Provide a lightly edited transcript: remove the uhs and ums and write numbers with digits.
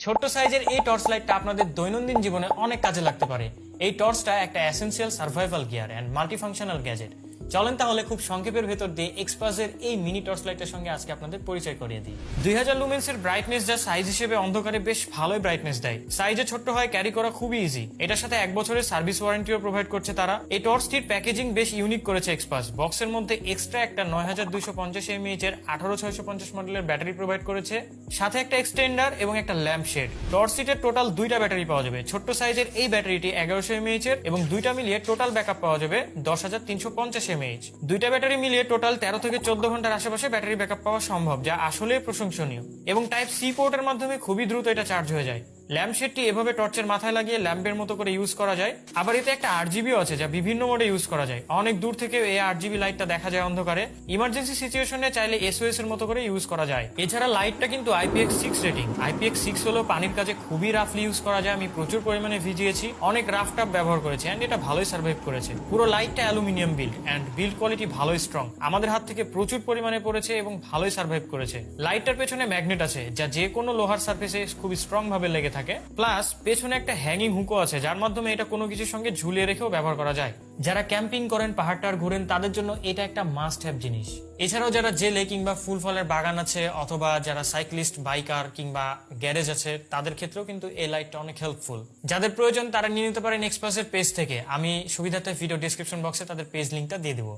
ছোট্ট সাইজের এই টর্চ লাইটটা আপনাদের দৈনন্দিন জীবনে অনেক কাজে লাগতে পারে। এই টর্চটা একটা essential survival gear and multifunctional gadget. চলেন তাহলে খুব সংক্ষেপের ভেতর দিয়ে এক্সপাসের এই মিনি টর্চ লাইটের সঙ্গে আজকে আপনাদের পরিচয় করিয়ে দিই। 2000 লুমেন্সের ব্রাইটনেস যা সাইজ হিসেবে অন্ধকারে বেশ ভালোই ব্রাইটনেস দেয়। সাইজে ছোট্ট হয়, ক্যারি করা খুবই ইজি। এটার সাথে 1 বছরের সার্ভিস ওয়ারেন্টিও প্রোভাইড করছে তারা। এই টর্চটির প্যাকেজিং বেশ ইউনিক করেছে এক্সপাস। বক্সের মধ্যে এক্সট্রা একটা 9250 mAh এর 18650 মডেলের ব্যাটারি প্রোভাইড করেছে, সাথে একটা এক্সটেন্ডার এবং একটা ল্যাম্প শেড। টর্চ সিটের টোটাল 2টা ব্যাটারি পাওয়া যাবে। ছোট্ট সাইজের এই ব্যাটারিটি 1100 mAh এর এবং 2টা মিলিয়ে টোটাল ব্যাকআপ পাওয়া যাবে 10350 mAh। 2টা ব্যাটারি মিলিয়ে টোটাল 13 থেকে 14 ঘন্টার আশেপাশে ব্যাটারি ব্যাকআপ পাওয়া সম্ভব, যা আসলেই প্রশংসনীয়। এবং টাইপ সি পোর্টের মাধ্যমে খুবই দ্রুত এটা চার্জ হয়ে যায়। ল্যাম্প শেডটি এভাবে টর্চের মাথায় লাগিয়ে ল্যাম্পের মতো করে ইউজ করা যায়। আবার এতে একটা আরজিবিও আছে যা বিভিন্ন মোডে ইউজ করা যায়। অনেক দূর থেকে এই আরজিবি লাইটটা দেখা যায় অন্ধকারে। ইমার্জেন্সি সিচুয়েশনে চাইলে এসওএস এর মতো করে ইউজ করা যায়। এছাড়া লাইটটা কিন্তু IPX6 রেটিং। IPX6 হলো পানির কাজে খুবই রাফলি ইউজ করা যায়। আমি প্রচুর পরিমাণে ভিজিয়েছি, অনেক রাফ টাপ ব্যবহার করেছি এন্ড এটা ভালোই সার্ভাইভ করেছে। পুরো লাইটটা aluminium build and build quality ভালোই স্ট্রং। আমাদের হাত থেকে প্রচুর পরিমাণে পড়েছে এবং ভালোই সার্ভাইভ করেছে। লাইটটার পেছনে ম্যাগনেট আছে যা যে কোনো লোহার সারফেসে খুব স্ট্রং ভাবে লেগে থাকে। প্লাস পেছনে একটা হ্যাঙ্গিং হুকও আছে যার মাধ্যমে এটা কোনো কিছুর সঙ্গে ঝুলিয়ে রেখেও ব্যবহার করা যায়। যারা ক্যাম্পিং করেন, পাহাড়টার ঘুরেন, তাদের জন্য এটা একটা মাস্ট হ্যাভ জিনিস। এছাড়াও যারা জেলে কিংবা ফুল ফলের বাগান আছে, অথবা যারা সাইক্লিস্ট, বাইকার কিংবা গ্যারেজ আছে, তাদের ক্ষেত্রেও কিন্তু এই লাইটটা অনেক হেল্পফুল। যাদের প্রয়োজন তারা নিয়ে নিতে পারেন এক্সপাসের পেজ থেকে। আমি সুবিধার্থে ভিডিও ডেসক্রিপশন বক্সে তাদের পেজ লিঙ্কটা দিয়ে দেবো।